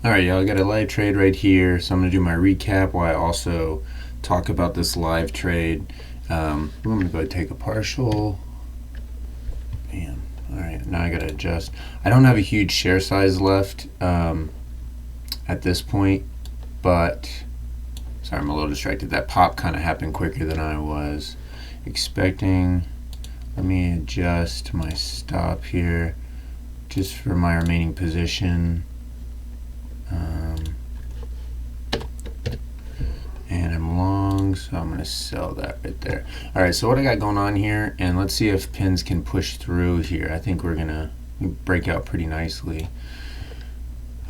Alright, y'all, I got a live trade right here, so I'm going to do my recap while I also talk about this live trade. I'm going to go ahead and take a partial. Bam. Alright, now I got to adjust. I don't have a huge share size left at this point, but sorry, I'm a little distracted. That pop kind of happened quicker than I was expecting. Let me adjust my stop here just for my remaining position. And I'm long, so I'm going to sell that right there. Alright, so what I got going on here, and let's see if pins can push through here. I think we're going to break out pretty nicely.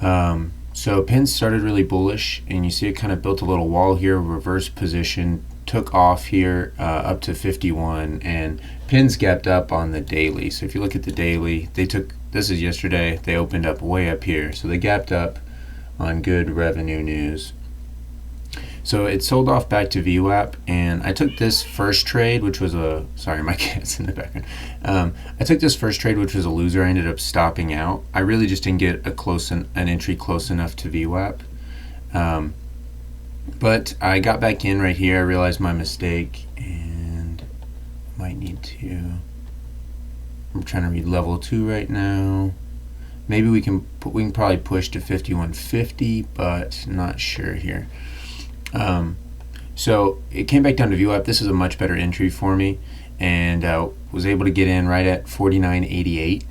So pins started really bullish, and you see it kind of built a little wall here, reverse position, took off here up to 51, and pins gapped up on the daily. So if you look at the daily, they took, this is yesterday, they opened up way up here. So they gapped up on good revenue news. So it sold off back to VWAP, and I took this first trade, which was a, sorry, my cat's in the background. I took this first trade, which was a loser. I ended up stopping out. I really just didn't get an entry close enough to VWAP. But I got back in right here. I realized my mistake, and I might need to, I'm trying to read level 2 right now. Maybe we can probably push to 5150, but not sure here. So it came back down to VWAP. This is a much better entry for me, and was able to get in right at 49.88,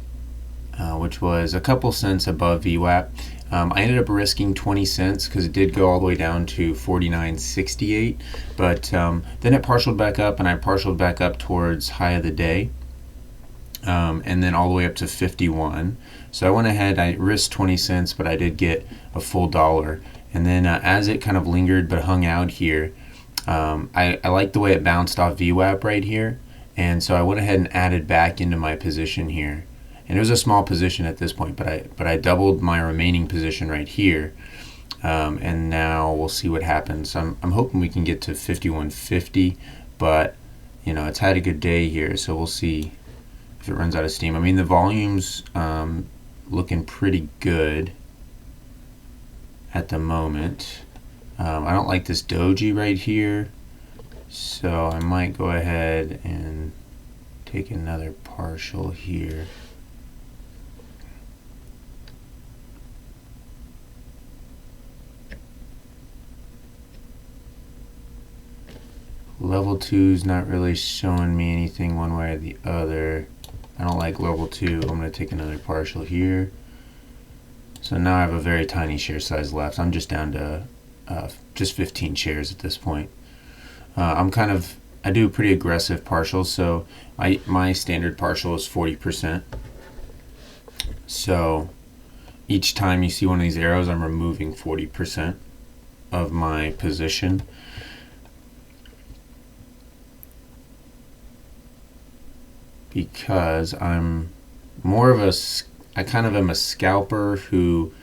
which was a couple cents above VWAP. I ended up risking 20 cents because it did go all the way down to 49.68, but then it partialed back up, and I partialed back up towards high of the day, and then all the way up to 51. So I went ahead, I risked 20 cents, but I did get a full dollar. And then as it kind of lingered but hung out here, I like the way it bounced off VWAP right here, and so I went ahead and added back into my position here. And it was a small position at this point, but I doubled my remaining position right here, and now we'll see what happens. I'm hoping we can get to 51.50, but you know, it's had a good day here, so we'll see if it runs out of steam. I mean, the volume's looking pretty good at the moment. I don't like this doji right here, so I might go ahead and take another partial here. Level 2 is not really showing me anything one way or the other. I don't like level 2. I'm going to take another partial here. So now I have a very tiny share size left. I'm just down to just 15 shares at this point. I do pretty aggressive partials, so my standard partial is 40%. So each time you see one of these arrows, I'm removing 40% of my position. Because I'm more of I kind of am a scalper who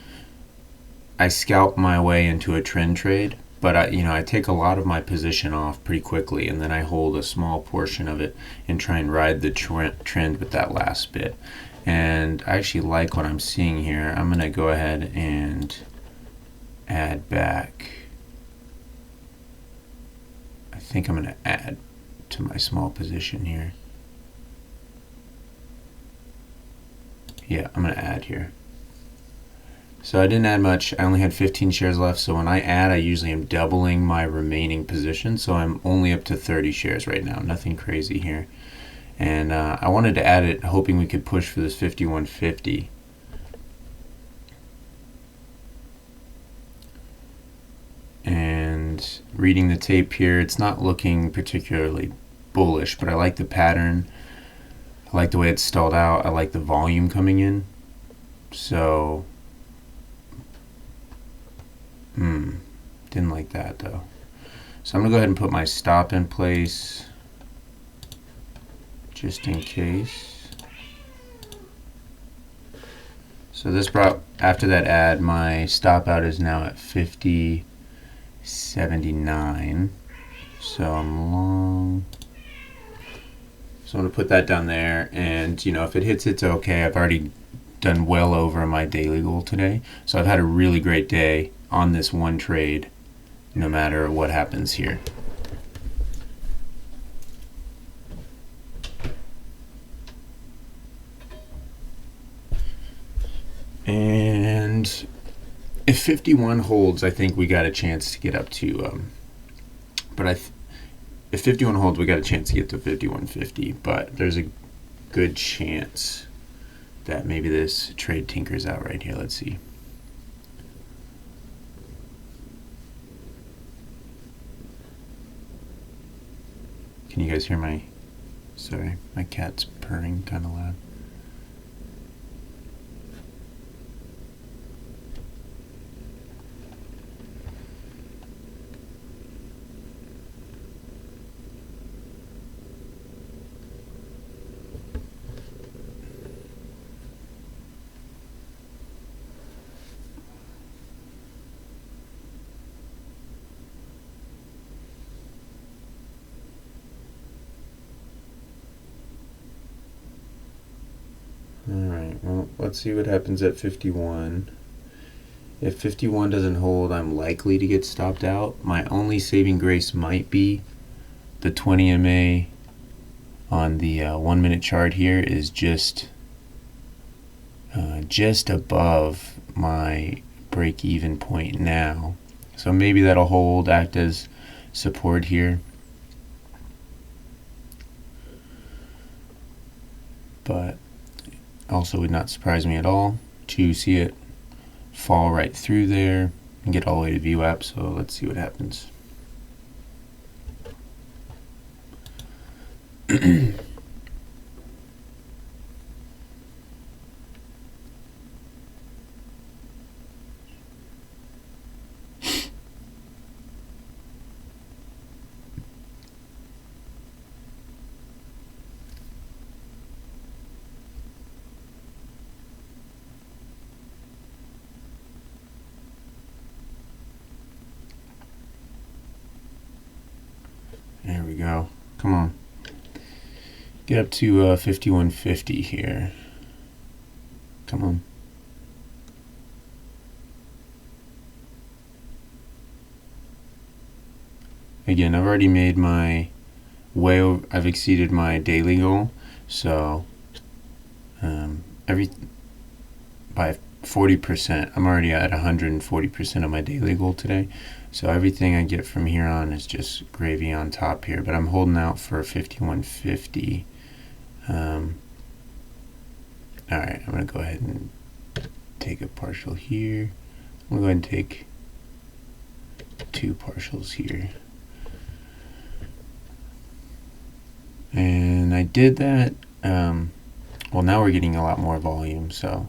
I scalp my way into a trend trade, but I take a lot of my position off pretty quickly, and then I hold a small portion of it and try and ride the trend with that last bit. And I actually like what I'm seeing here. I'm going to go ahead and add back. I think I'm going to add to my small position here. Yeah, I'm going to add here. So I didn't add much. I only had 15 shares left, so when I add, I usually am doubling my remaining position, so I'm only up to 30 shares right now. Nothing crazy here. And I wanted to add it hoping we could push for this 51.50. And reading the tape here, it's not looking particularly bullish, but I like the pattern. I like the way it's stalled out. I like the volume coming in. So, didn't like that though. So I'm going to go ahead and put my stop in place just in case. So this brought, after that add, my stop out is now at 50.79. So I'm long. So I'm going to put that down there, and if it hits, it's okay. I've already done well over my daily goal today. So I've had a really great day on this one trade, no matter what happens here. And if 51 holds, I think we got a chance to get up to, if 51 holds, we got a chance to get to 51.50, but there's a good chance that maybe this trade tinkers out right here. Let's see. Can you guys hear sorry, my cat's purring kind of loud. Alright, well, let's see what happens at 51. If 51 doesn't hold, I'm likely to get stopped out. My only saving grace might be the 20 MA on the 1 minute chart here is just above my break-even point now. So maybe that'll hold, act as support here. But also would not surprise me at all to see it fall right through there and get all the way to VWAP. So let's see what happens. There we go. Come on. Get up to 51.50 here. Come on. Again, I've already made my I've exceeded my daily goal, so by 40%, I'm already at 140% of my daily goal today. So everything I get from here on is just gravy on top here, but I'm holding out for 51.50. Alright, I'm going to go ahead and take a partial here. I'm going to go ahead and take 2 partials here. And I did that. Well, now we're getting a lot more volume, so.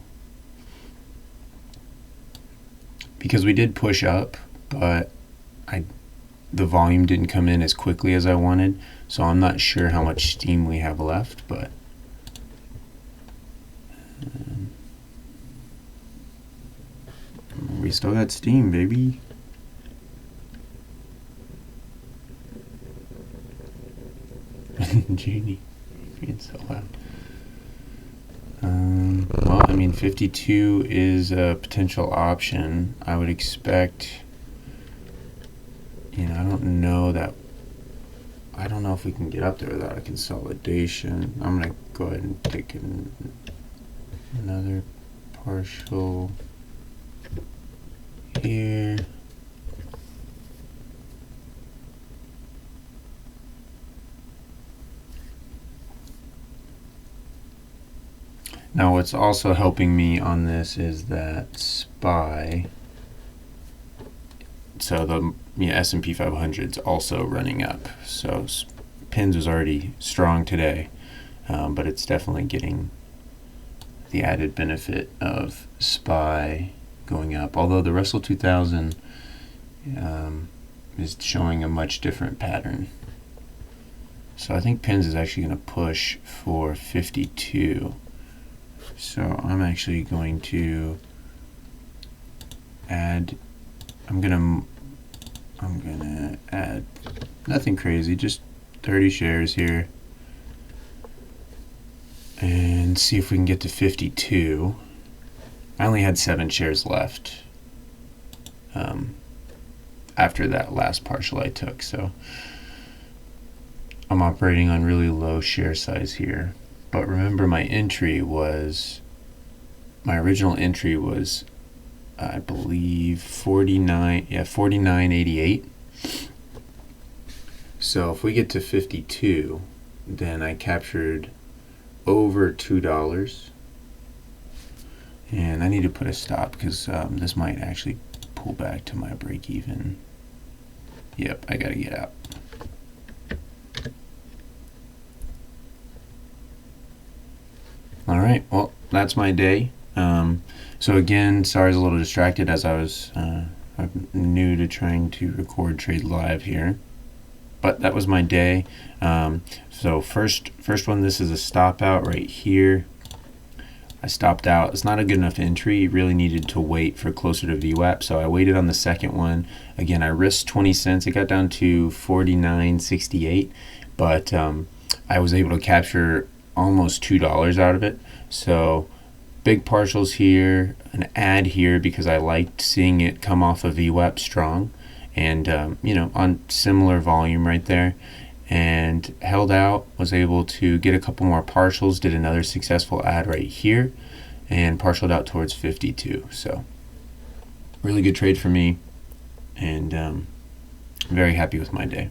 Because we did push up, but the volume didn't come in as quickly as I wanted, so I'm not sure how much steam we have left, but we still got steam, baby. Genie, being so loud. Well, I mean, 52 is a potential option. I would expect, I don't know if we can get up there without a consolidation. I'm going to go ahead and take another partial here. Now what's also helping me on this is that SPY, so the S&P 500 is also running up. So PINS was already strong today, but it's definitely getting the added benefit of SPY going up. Although the Russell 2000 is showing a much different pattern. So I think PINS is actually going to push for 52. So I'm actually going to add, I'm gonna add nothing crazy, just 30 shares here and see if we can get to 52. I only had 7 shares left after that last partial I took, so I'm operating on really low share size here. But remember, my original entry was, I believe, 49.88. So if we get to 52, then I captured over $2. And I need to put a stop because this might actually pull back to my break even. Yep, I gotta get out. All right, well, that's my day. So again, sorry I was a little distracted as I'm new to trying to record trade live here. But that was my day. So first one, this is a stop out right here. I stopped out. It's not a good enough entry. Really needed to wait for closer to VWAP, so I waited on the second one. Again, I risked 20 cents. It got down to 49.68, but I was able to capture almost $2 out of it. So big partials here, an add here because I liked seeing it come off of VWAP strong, and on similar volume right there, and held out, was able to get a couple more partials, did another successful add right here, and partialed out towards 52. So really good trade for me, and very happy with my day.